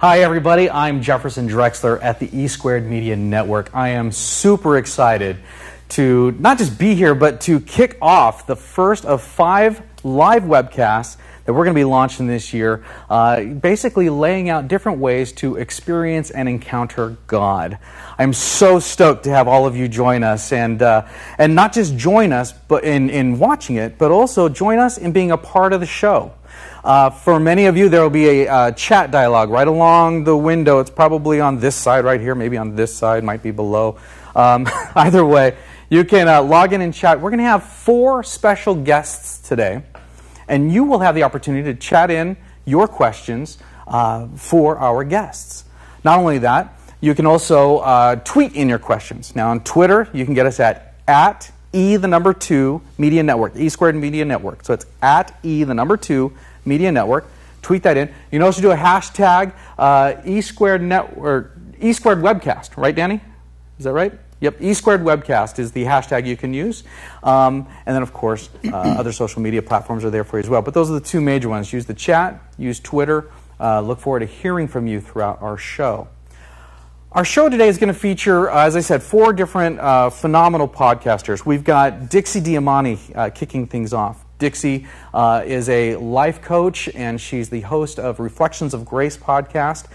Hi everybody, I'm Jefferson Drexler at the E Squared Media Network. I am super excited to not just be here, but to kick off the first of 5 live webcasts that we're going to be launching this year, basically laying out different ways to experience and encounter God. I'm so stoked to have all of you join us, and not just join us but in watching it, but also join us in being a part of the show. For many of you, there will be a chat dialogue right along the window. It's probably on this side right here, maybe on this side, might be below. Either way, you can log in and chat. We're going to have 4 special guests today, and you will have the opportunity to chat in your questions for our guests. Not only that, you can also tweet in your questions. Now on Twitter, you can get us at E2 Media Network, E Squared Media Network. So it's at E2 Media Network. Tweet that in. You can also do a hashtag E Squared Network, E Squared Webcast, right, Danny? Is that right? Yep, E Squared Webcast is the hashtag you can use. And then, of course, other social media platforms are there for you as well. But those are the 2 major ones. Use the chat, use Twitter. Look forward to hearing from you throughout our show. Our show today is going to feature, as I said, 4 different phenomenal podcasters. We've got Dixie Diamanti kicking things off. Dixie is a life coach, and she's the host of Reflections of Grace podcast.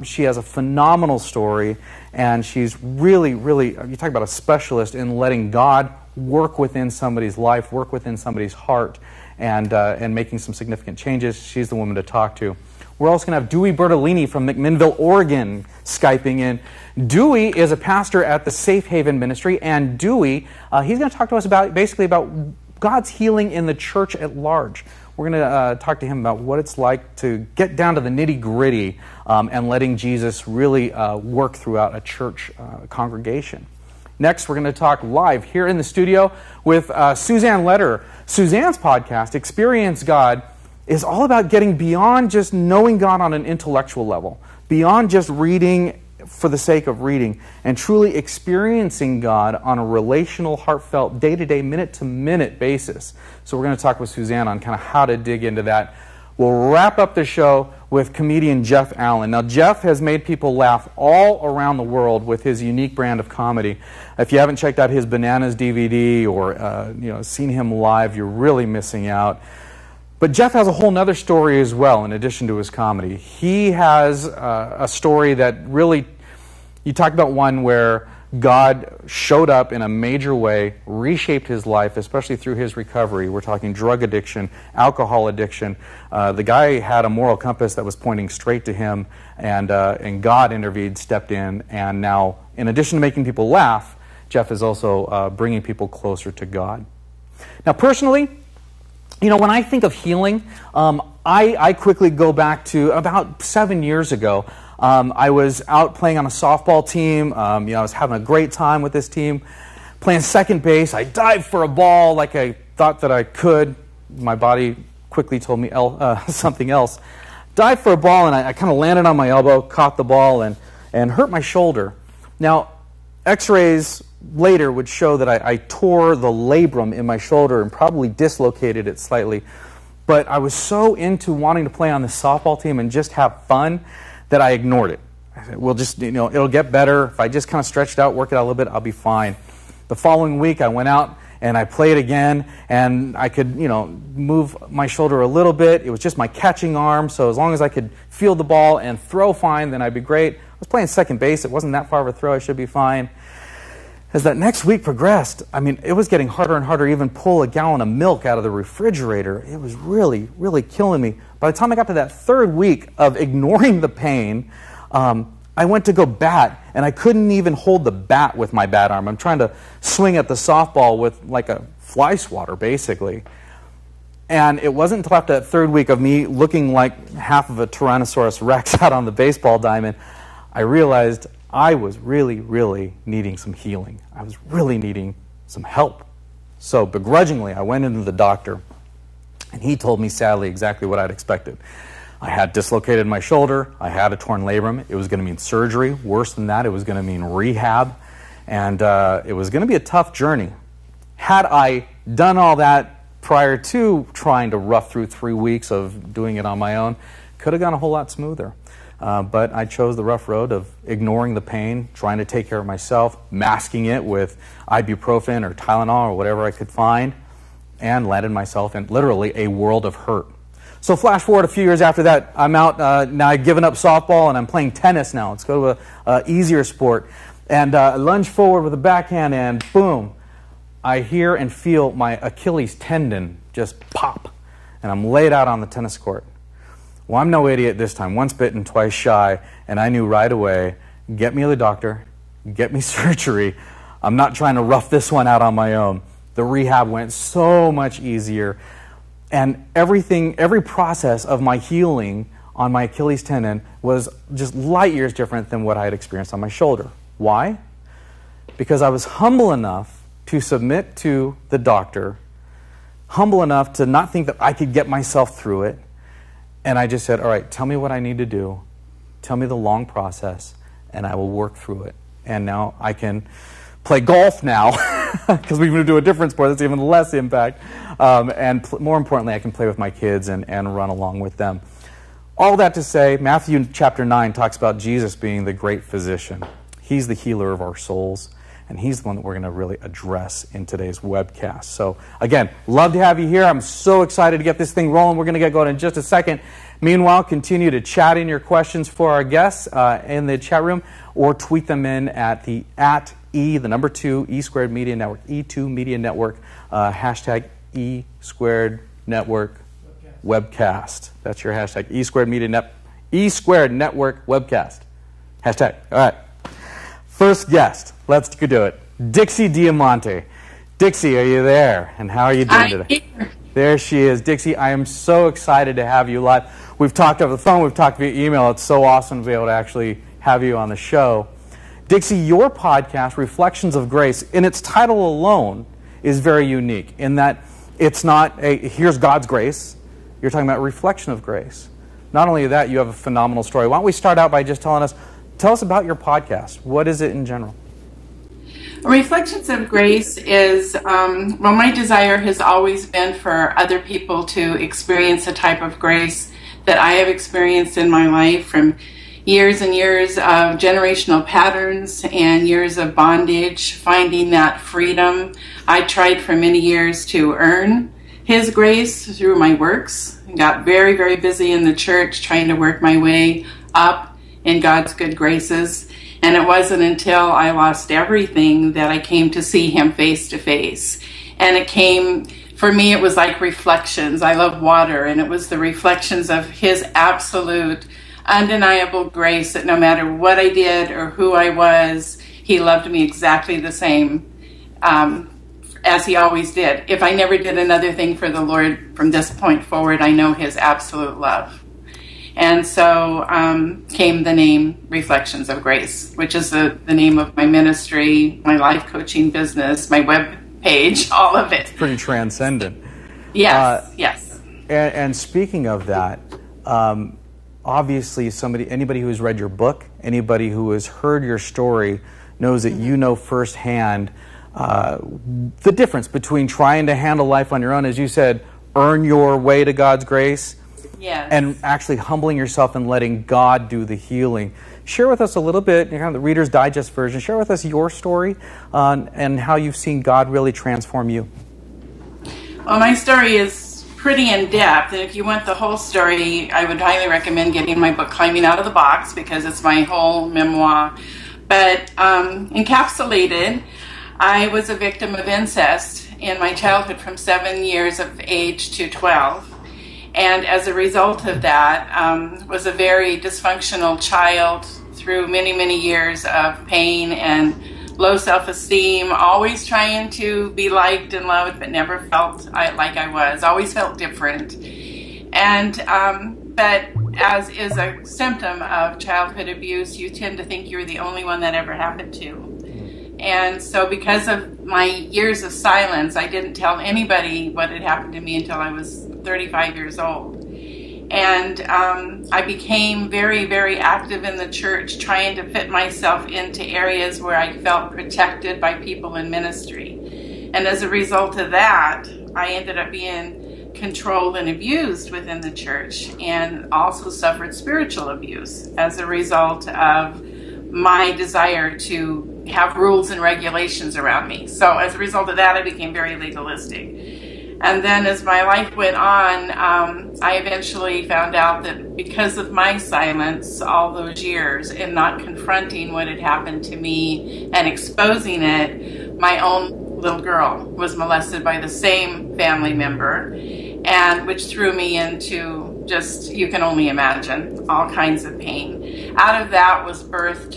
She has a phenomenal story, and she's really, you talk about a specialist in letting God work within somebody's life, work within somebody's heart, and making some significant changes. She's the woman to talk to. We're also going to have Dewey Bertolini from McMinnville, Oregon, Skyping in. Dewey is a pastor at the Safe Haven Ministry, and Dewey, he's going to talk to us about God's healing in the church at large. We're going to talk to him about what it's like to get down to the nitty-gritty and letting Jesus really work throughout a church congregation. Next, we're going to talk live here in the studio with Suzanne Lederer. Suzanne's podcast, Experience God, is all about getting beyond just knowing God on an intellectual level, beyond just reading for the sake of reading, and truly experiencing God on a relational, heartfelt, day-to-day, minute-to-minute basis. So we're going to talk with Suzanne on kind of how to dig into that. We'll wrap up the show with comedian Jeff Allen. Now, Jeff has made people laugh all around the world with his unique brand of comedy. If you haven't checked out his Bananas DVD or seen him live, you're really missing out. But Jeff has a whole nother story as well, in addition to his comedy. He has a story that really, you talk about one where God showed up in a major way, reshaped his life, especially through his recovery. We're talking drug addiction, alcohol addiction. The guy had a moral compass that was pointing straight to him, and God intervened, stepped in, and now, in addition to making people laugh, Jeff is also bringing people closer to God. Now, personally, when I think of healing, I quickly go back to about 7 years ago. I was out playing on a softball team. I was having a great time with this team, playing second base. I dived for a ball like I thought that I could. My body quickly told me something else. Dived for a ball, and I kind of landed on my elbow, caught the ball, and hurt my shoulder. Now, x-rays later would show that I tore the labrum in my shoulder and probably dislocated it slightly. But I was so into wanting to play on the softball team and just have fun that I ignored it. I said, well, just, it'll get better. If I just kind of stretch it out, work it out a little bit, I'll be fine. The following week, I went out and I played again, and I could, move my shoulder a little bit. It was just my catching arm, so as long as I could field the ball and throw fine, then I'd be great. I was playing second base. It wasn't that far of a throw. I should be fine. As that next week progressed, it was getting harder and harder to even pull a gallon of milk out of the refrigerator. It was really, really killing me. By the time I got to that 3rd week of ignoring the pain, I went to go bat, and I couldn't even hold the bat with my bat arm. I'm trying to swing at the softball with like a fly swatter, basically. And it wasn't until after that 3rd week of me looking like half of a Tyrannosaurus Rex out on the baseball diamond, I realized I was really, really needing some healing. I was really needing some help. So begrudgingly, I went into the doctor, and he told me, sadly, exactly what I'd expected. I had dislocated my shoulder. I had a torn labrum. It was going to mean surgery. Worse than that, it was going to mean rehab. And it was going to be a tough journey. Had I done all that prior to trying to rough through 3 weeks of doing it on my own, could have gone a whole lot smoother. But I chose the rough road of ignoring the pain, trying to take care of myself, masking it with ibuprofen or Tylenol or whatever I could find, and landed myself in literally a world of hurt. So flash forward a few years after that, I'm out, now I've given up softball and I'm playing tennis now. Let's go to an easier sport. And I lunge forward with a backhand and boom, I hear and feel my Achilles tendon just pop. And I'm laid out on the tennis court. Well, I'm no idiot this time. Once bitten, twice shy. And I knew right away, get me to the doctor, get me surgery. I'm not trying to rough this one out on my own. The rehab went so much easier. And every process of my healing on my Achilles tendon was just light years different than what I had experienced on my shoulder. Why? Because I was humble enough to submit to the doctor, humble enough to not think that I could get myself through it. And I just said, all right, tell me what I need to do. Tell me the long process, and I will work through it. And now I can play golf now, because we're going to do a different sport that's even less impact. And more importantly, I can play with my kids and run along with them. All that to say, Matthew chapter 9 talks about Jesus being the great physician. He's the healer of our souls, and he's the one that we're going to really address in today's webcast. So again, love to have you here. I'm so excited to get this thing rolling. We're going to get going in just a second. Meanwhile, continue to chat in your questions for our guests in the chat room, or tweet them in at the @E2 E Squared Media Network, E2 Media Network, hashtag E Squared Network Webcast. That's your hashtag, E Squared Network Webcast. Hashtag. All right. First guest. Let's do it. Dixie Diamanti. Dixie, are you there? And how are you doing today? There she is. Dixie, I am so excited to have you live. We've talked over the phone, we've talked via email. It's so awesome to be able to actually have you on the show. Dixie, your podcast, Reflections of Grace, in its title alone, is very unique in that it's not here's God's grace. You're talking about reflection of grace. Not only that, you have a phenomenal story. Why don't we start out by just tell us about your podcast. What is it in general? Reflections of Grace is, my desire has always been for other people to experience the type of grace that I have experienced in my life, from years and years of generational patterns and years of bondage, finding that freedom. I tried for many years to earn His grace through my works. I got very, very busy in the church trying to work my way up in God's good graces. And it wasn't until I lost everything that I came to see Him face to face. And it came, for me, it was like reflections. I love water, and it was the reflections of His absolute, undeniable grace that no matter what I did or who I was, He loved me exactly the same as He always did. If I never did another thing for the Lord from this point forward, I know His absolute love. And so came the name Reflections of Grace, which is the name of my ministry, my life coaching business, my web page, all of it. It's pretty transcendent. Yes, yes. And speaking of that, obviously anybody who has read your book, anybody who has heard your story knows that you know firsthand the difference between trying to handle life on your own, as you said, earn your way to God's grace, yes, and actually humbling yourself and letting God do the healing. Share with us a little bit, kind of the Reader's Digest version, share with us your story and how you've seen God really transform you. Well, my story is pretty in-depth, and if you want the whole story, I would highly recommend getting my book, Climbing Out of the Box, because it's my whole memoir. But encapsulated, I was a victim of incest in my childhood from 7 years of age to 12. And as a result of that, was a very dysfunctional child through many, many years of pain and low self-esteem, always trying to be liked and loved, but never felt like I was, always felt different. And but as is a symptom of childhood abuse, you tend to think you're the only one that ever happened to. And so because of my years of silence, I didn't tell anybody what had happened to me until I was 35 years old. And I became very, very active in the church, trying to fit myself into areas where I felt protected by people in ministry. And as a result of that, I ended up being controlled and abused within the church, and also suffered spiritual abuse as a result of my desire to have rules and regulations around me. So as a result of that, I became very legalistic. And then as my life went on, I eventually found out that because of my silence all those years and not confronting what had happened to me and exposing it, my own little girl was molested by the same family member, and which threw me into just, you can only imagine, all kinds of pain. Out of that was birthed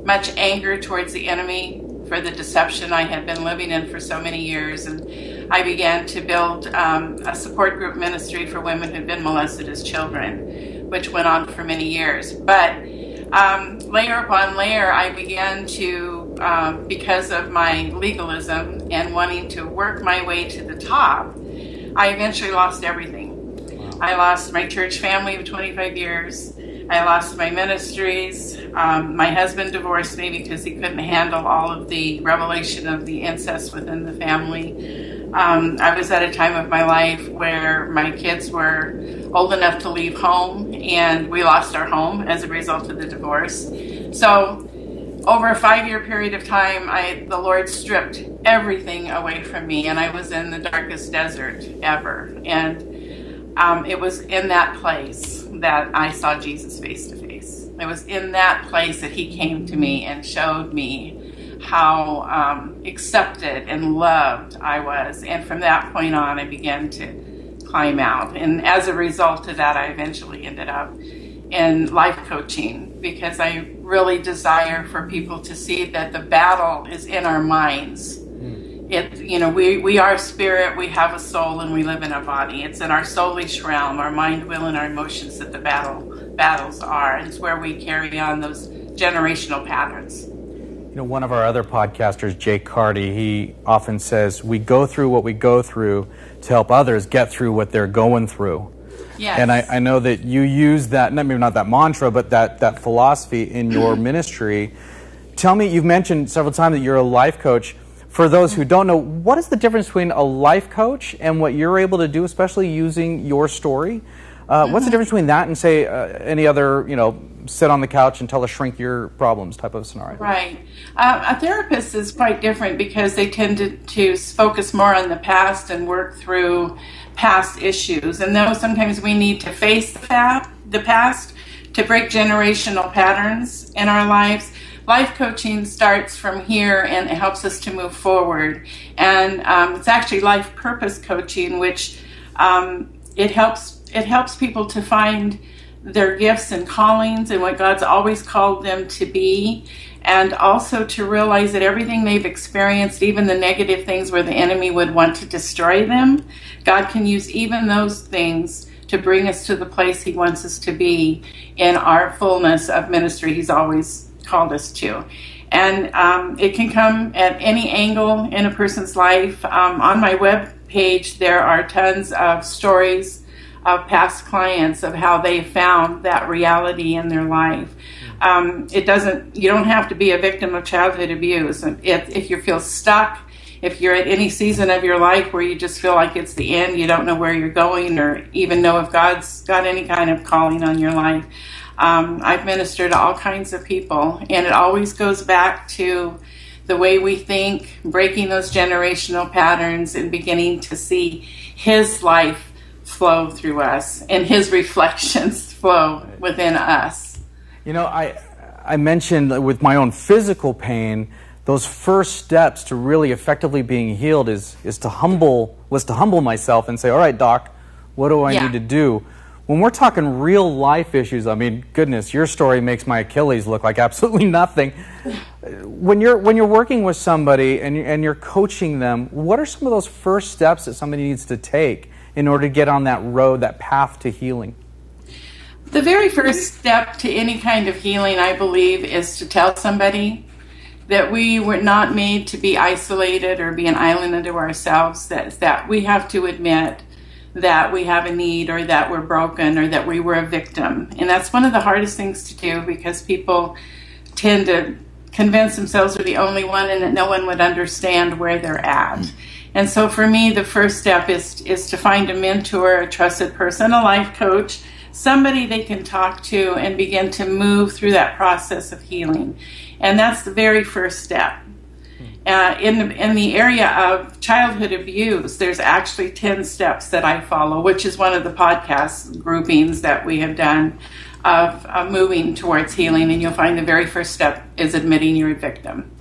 much anger towards the enemy for the deception I had been living in for so many years, and I began to build a support group ministry for women who'd been molested as children, which went on for many years. But layer upon layer, I began to, because of my legalism and wanting to work my way to the top, I eventually lost everything. I lost my church family of 25 years. I lost my ministries. My husband divorced me because he couldn't handle all of the revelation of the incest within the family. I was at a time of my life where my kids were old enough to leave home, and we lost our home as a result of the divorce. So over a 5-year period of time, the Lord stripped everything away from me, and I was in the darkest desert ever. And it was in that place that I saw Jesus face to face. It was in that place that he came to me and showed me how accepted and loved I was. And from that point on, I began to climb out. And as a result of that, I eventually ended up in life coaching, because I really desire for people to see that the battle is in our minds. We are spirit, we have a soul, and we live in a body. It's in our soulish realm, our mind, will, and our emotions that the battles are. And it's where we carry on those generational patterns. One of our other podcasters, Jake Carty, he often says, we go through what we go through to help others get through what they're going through. Yes. And I know that you use that, maybe not that mantra, but that philosophy in your ministry. Tell me, you've mentioned several times that you're a life coach. For those who don't know, what is the difference between a life coach and what you're able to do, especially using your story? What's the difference between that and, say, any other, sit on the couch and tell a shrink your problems type of scenario? Right. A therapist is quite different because they tend to focus more on the past and work through past issues. And though sometimes we need to face the past to break generational patterns in our lives, life coaching starts from here and it helps us to move forward. And it's actually life purpose coaching, which it helps people to find their gifts and callings and what God's always called them to be, and also to realize that everything they've experienced, even the negative things where the enemy would want to destroy them, God can use even those things to bring us to the place he wants us to be in our fullness of ministry he's always called us to. And it can come at any angle in a person's life. On my web page, there are tons of stories of past clients of how they found that reality in their life. You don't have to be a victim of childhood abuse. If you feel stuck, if you're at any season of your life where you just feel like it's the end, you don't know where you're going or even know if God's got any kind of calling on your life. I've ministered to all kinds of people, and it always goes back to the way we think, breaking those generational patterns and beginning to see his life flow through us and his reflections flow within us. I mentioned with my own physical pain, those first steps to really effectively being healed was to humble myself and say, all right, doc, what do I need to do? When we're talking real life issues, I mean, goodness, your story makes my Achilles look like absolutely nothing. When you're working with somebody and you're coaching them, what are some of those first steps that somebody needs to take in order to get on that road, that path to healing? The very first step to any kind of healing, I believe, is to tell somebody that we were not made to be isolated or be an island unto ourselves, that we have to admit that we have a need or that we're broken or that we were a victim. And that's one of the hardest things to do because people tend to convince themselves they're the only one and that no one would understand where they're at. And so for me, the first step is to find a mentor, a trusted person, a life coach, somebody they can talk to and begin to move through that process of healing. And that's the very first step. In the area of childhood abuse, there's actually 10 steps that I follow, which is one of the podcast groupings that we have done of moving towards healing. And you'll find the very first step is admitting you're a victim.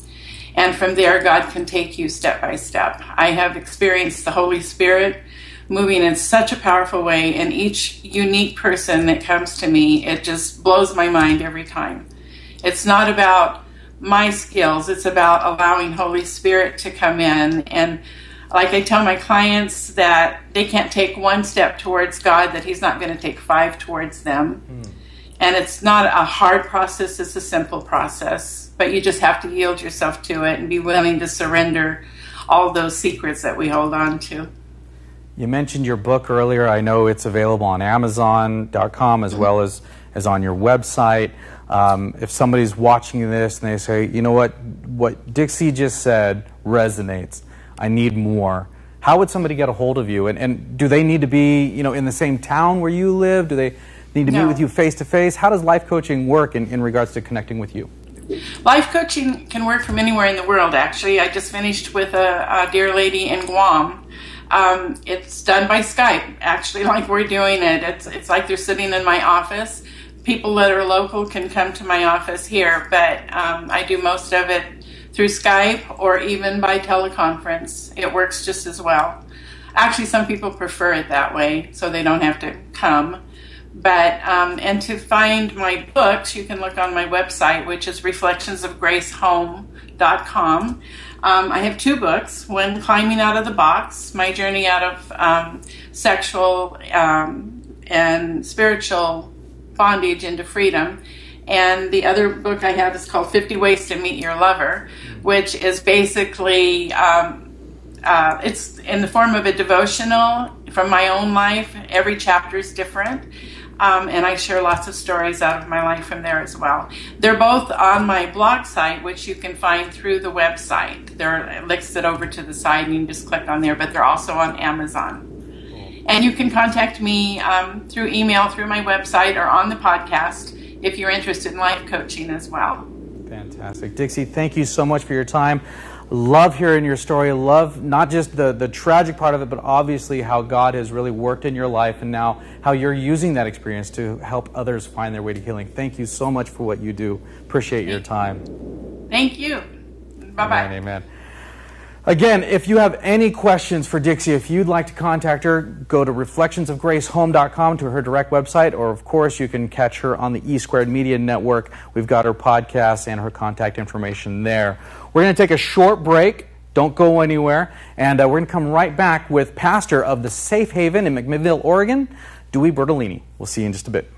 And from there, God can take you step by step. I have experienced the Holy Spirit moving in such a powerful way, and each unique person that comes to me, it just blows my mind every time. It's not about my skills, it's about allowing Holy Spirit to come in. And like I tell my clients that they can't take one step towards God, that He's not going to take 5 towards them. And it's not a hard process, it's a simple process. But you just have to yield yourself to it and be willing to surrender all those secrets that we hold on to. You mentioned your book earlier. I know it's available on Amazon.com as well as on your website. If somebody's watching this and they say, you know what Dixie just said resonates, I need more. How would somebody get a hold of you? And do they need to be, in the same town where you live? Do they need to meet with you face to face? How does life coaching work in regards to connecting with you? Life coaching can work from anywhere in the world, actually. I just finished with a dear lady in Guam. It's done by Skype, actually, like we're doing it. It's like they're sitting in my office. People that are local can come to my office here, but I do most of it through Skype or even by teleconference. It works just as well. Actually, some people prefer it that way, so they don't have to come. But and to find my books, you can look on my website, which is reflectionsofgracehome.com. I have 2 books. One, Climbing Out of the Box, my journey out of sexual and spiritual bondage into freedom. And the other book I have is called 50 Ways to Meet Your Lover, which is basically, it's in the form of a devotional from my own life. Every chapter is different. And I share lots of stories out of my life from there as well. They're both on my blog site, which you can find through the website. They're listed over to the side, and you can just click on there, but they're also on Amazon. And you can contact me through email, through my website, or on the podcast if you're interested in life coaching as well. Fantastic. Dixie, thank you so much for your time. Love hearing your story. Love not just the tragic part of it, but obviously how God has really worked in your life and now how you're using that experience to help others find their way to healing. Thank you so much for what you do. Appreciate your time. Thank you. Bye-bye. Amen, amen. Again, if you have any questions for Dixie, if you'd like to contact her, go to reflectionsofgracehome.com to her direct website, or of course you can catch her on the E Squared Media Network. We've got her podcast and her contact information there. We're going to take a short break. Don't go anywhere. And we're going to come right back with pastor of the Safe Haven in McMinnville, Oregon, Dewey Bertolini. We'll see you in just a bit.